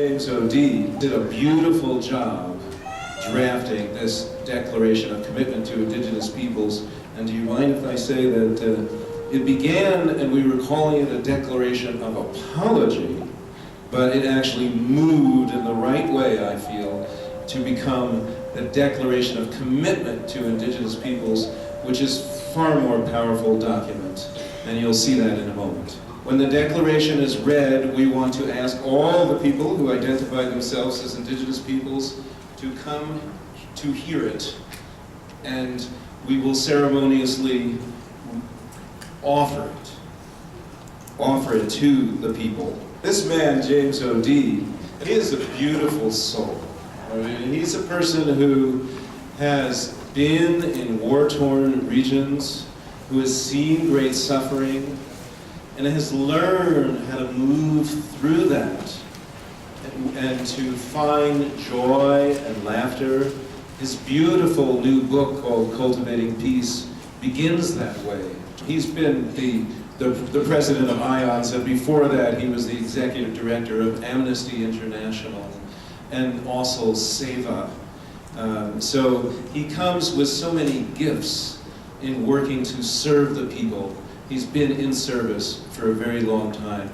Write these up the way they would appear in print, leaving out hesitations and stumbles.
James O.D. did a beautiful job drafting this Declaration of Commitment to Indigenous Peoples. And do you mind if I say that it began, and we were calling it a declaration of apology, but it actually moved in the right way, I feel, to become a declaration of commitment to Indigenous peoples, which is a far more powerful document, and you'll see that in a moment. When the declaration is read, we want to ask all the people who identify themselves as Indigenous peoples to come to hear it, and we will ceremoniously offer it to the people. This man, James O.D., he is a beautiful soul. I mean, he's a person who has been in war-torn regions, who has seen great suffering, and has learned how to move through that and to find joy and laughter. His beautiful new book called Cultivating Peace begins that way. He's been the president of IONS, and before that he was the executive director of Amnesty International and also SEVA. So he comes with so many gifts in working to serve the people. He's been in service for a very long time.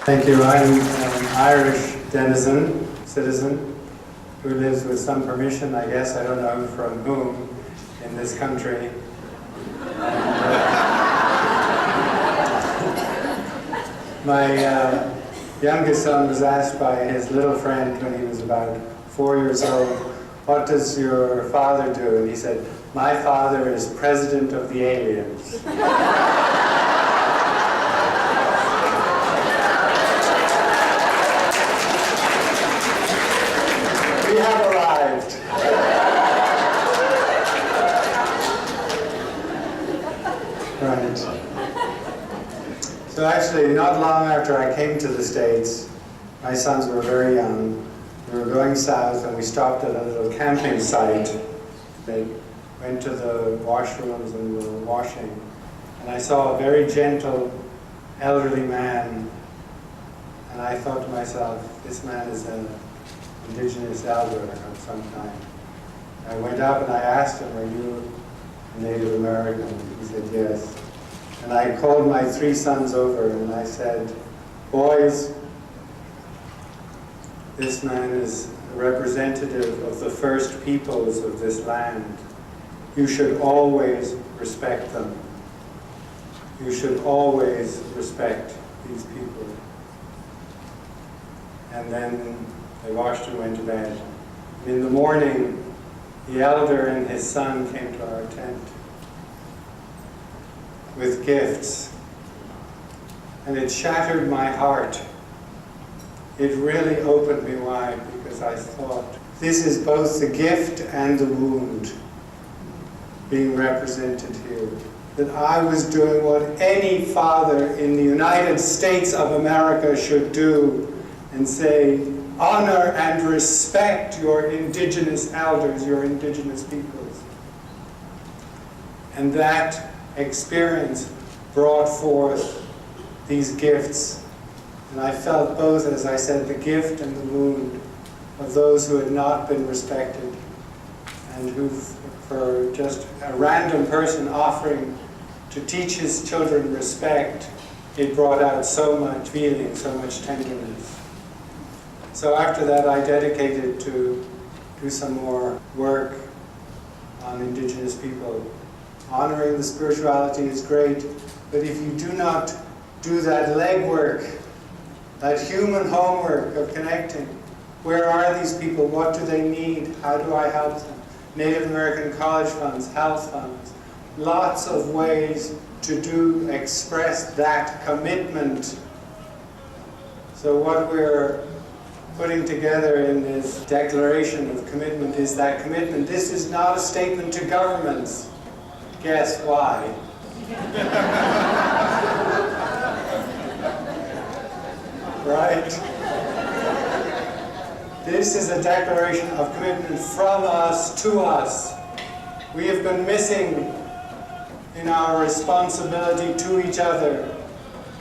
Thank you. I'm an Irish citizen, who lives with some permission, I guess, I don't know from whom, in this country. My youngest son was asked by his little friend when he was about 4 years old, "What does your father do?" And he said, "My father is president of the aliens." We have arrived. Right. So actually, not long after I came to the States, my sons were very young. We were going south and we stopped at a little camping site. They went to the washrooms and were washing. And I saw a very gentle, elderly man. And I thought to myself, this man is an Indigenous elder of some kind. I went up and I asked him, "Are you a Native American?" He said, "Yes." And I called my 3 sons over and I said, "Boys, this man is a representative of the first peoples of this land. You should always respect them. You should always respect these people." And then they washed and went to bed. And in the morning, the elder and his son came to our tent with gifts. And it shattered my heart. It really opened me wide, because I thought, this is both the gift and the wound being represented here. That I was doing what any father in the United States of America should do and say, honor and respect your Indigenous elders, your Indigenous peoples. And that experience brought forth these gifts. And I felt both, as I said, the gift and the wound of those who had not been respected, and who, for just a random person offering to teach his children respect, it brought out so much feeling, so much tenderness. So after that, I dedicated to do some more work on Indigenous people. Honoring the spirituality is great, but if you do not do that legwork, that human homework of connecting, where are these people, what do they need, how do I help them? Native American college funds, health funds, lots of ways to express that commitment. So what we're putting together in this declaration of commitment is that commitment. This is not a statement to governments. Guess why? Right? This is a declaration of commitment from us to us. We have been missing in our responsibility to each other,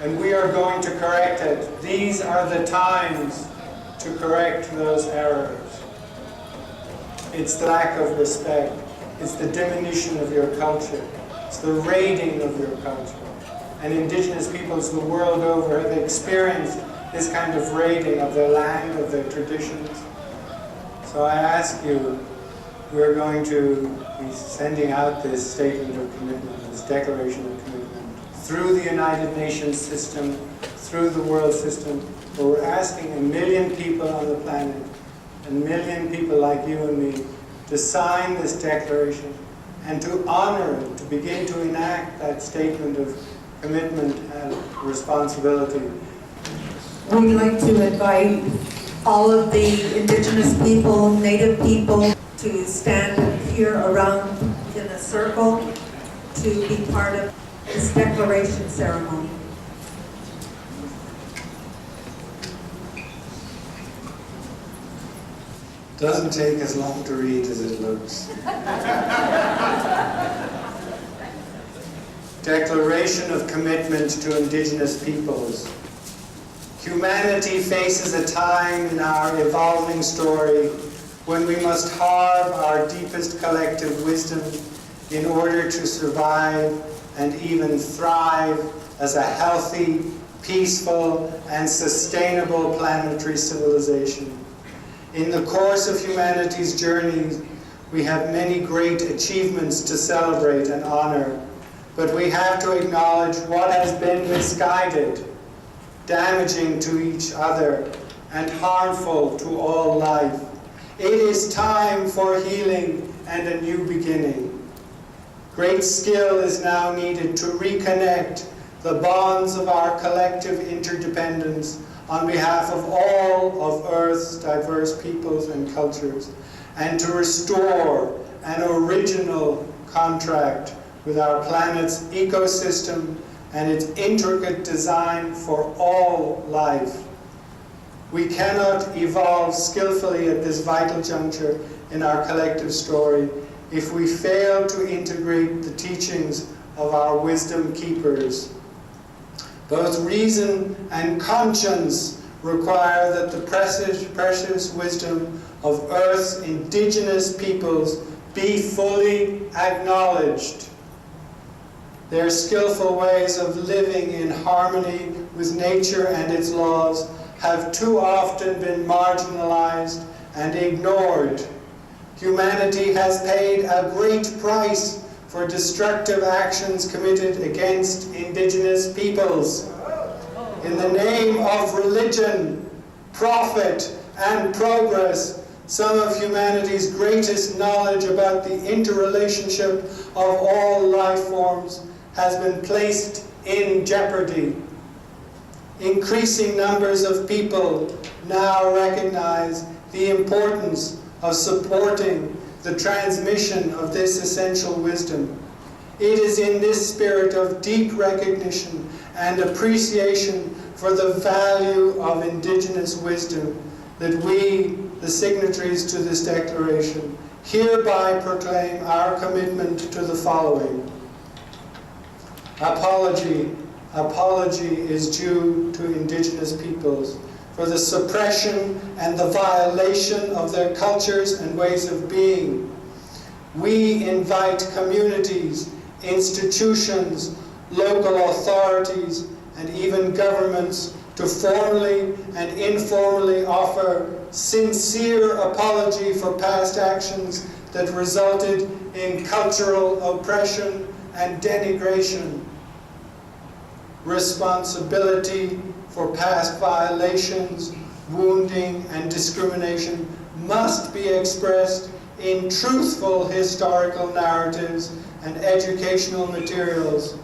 and we are going to correct it. These are the times to correct those errors. It's the lack of respect. It's the diminution of your culture. It's the raiding of your culture. And indigenous peoples the world over have experienced this kind of raiding of their land, of their traditions. So I ask you, we're going to be sending out this statement of commitment, this declaration of commitment, through the United Nations system, through the world system, where we're asking 1 million people on the planet, 1 million people like you and me, to sign this declaration and to honor it, to begin to enact that statement of commitment and responsibility. We'd like to invite all of the indigenous people, native people, to stand here around in a circle to be part of this declaration ceremony. Doesn't take as long to read as it looks. Declaration of Commitment to Indigenous Peoples. Humanity faces a time in our evolving story when we must harness our deepest collective wisdom in order to survive and even thrive as a healthy, peaceful, and sustainable planetary civilization. In the course of humanity's journey, we have many great achievements to celebrate and honor, but we have to acknowledge what has been misguided, damaging to each other, and harmful to all life. It is time for healing and a new beginning. Great skill is now needed to reconnect the bonds of our collective interdependence on behalf of all of Earth's diverse peoples and cultures, and to restore an original contract with our planet's ecosystem and its intricate design for all life. We cannot evolve skillfully at this vital juncture in our collective story if we fail to integrate the teachings of our wisdom keepers. Both reason and conscience require that the precious wisdom of Earth's indigenous peoples be fully acknowledged. Their skillful ways of living in harmony with nature and its laws have too often been marginalized and ignored. Humanity has paid a great price for destructive actions committed against indigenous peoples. In the name of religion, profit, and progress, some of humanity's greatest knowledge about the interrelationship of all life forms has been placed in jeopardy. Increasing numbers of people now recognize the importance of supporting the transmission of this essential wisdom. It is in this spirit of deep recognition and appreciation for the value of indigenous wisdom that we, the signatories to this declaration, hereby proclaim our commitment to the following. Apology is due to indigenous peoples for the suppression and the violation of their cultures and ways of being. We invite communities, institutions, local authorities, and even governments to formally and informally offer sincere apology for past actions that resulted in cultural oppression and denigration. Responsibility for past violations, wounding, and discrimination must be expressed in truthful historical narratives and educational materials.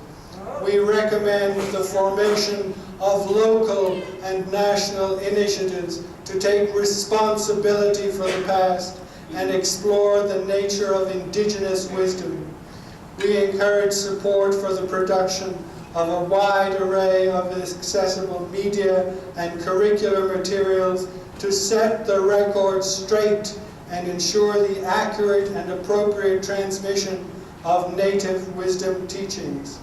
We recommend the formation of local and national initiatives to take responsibility for the past and explore the nature of indigenous wisdom. We encourage support for the production of a wide array of accessible media and curricular materials to set the record straight and ensure the accurate and appropriate transmission of native wisdom teachings.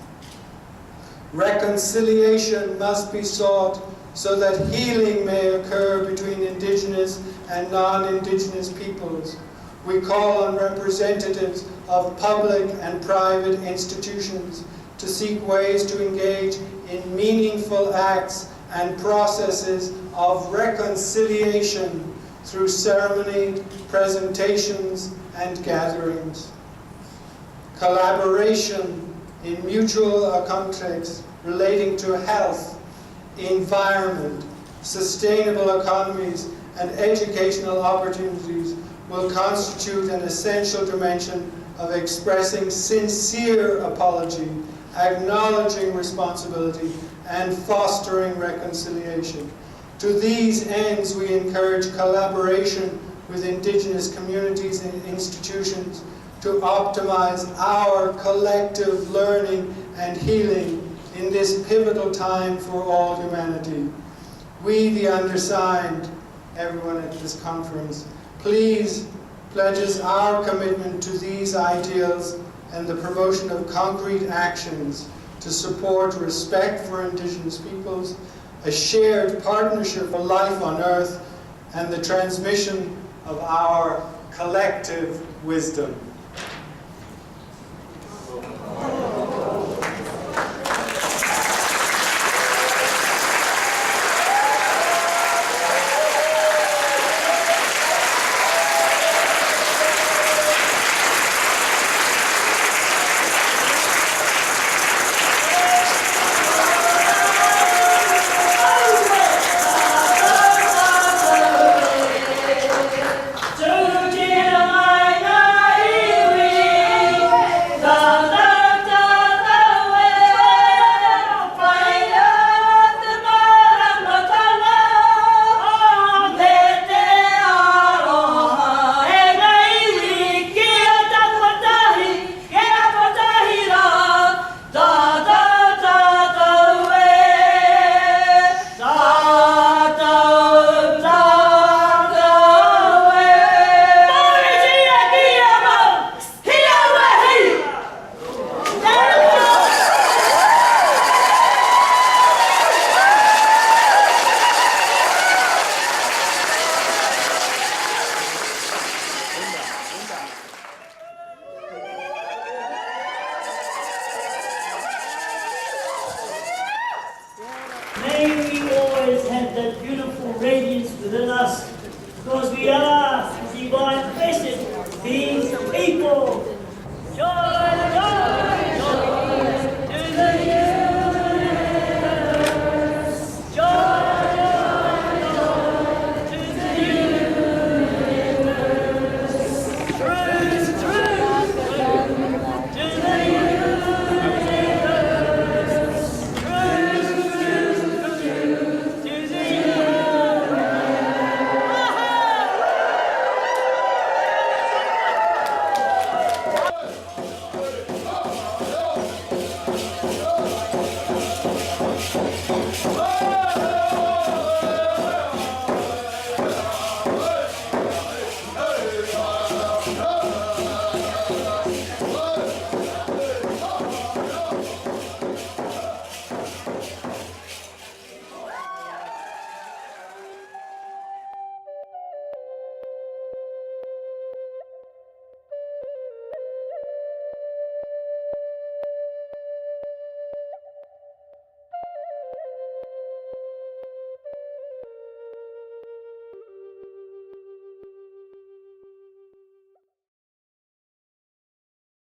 Reconciliation must be sought so that healing may occur between Indigenous and non-Indigenous peoples. We call on representatives of public and private institutions to seek ways to engage in meaningful acts and processes of reconciliation through ceremony, presentations, and gatherings. Collaboration in mutual contexts relating to health, environment, sustainable economies, and educational opportunities will constitute an essential dimension of expressing sincere apology, acknowledging responsibility, and fostering reconciliation. To these ends, we encourage collaboration with Indigenous communities and institutions to optimize our collective learning and healing in this pivotal time for all humanity. We, the undersigned, everyone at this conference, please pledges our commitment to these ideals and the promotion of concrete actions to support respect for Indigenous peoples, a shared partnership for life on Earth, and the transmission of our collective wisdom. May we always have that beautiful radiance within us, because we are divine blessed beings, people.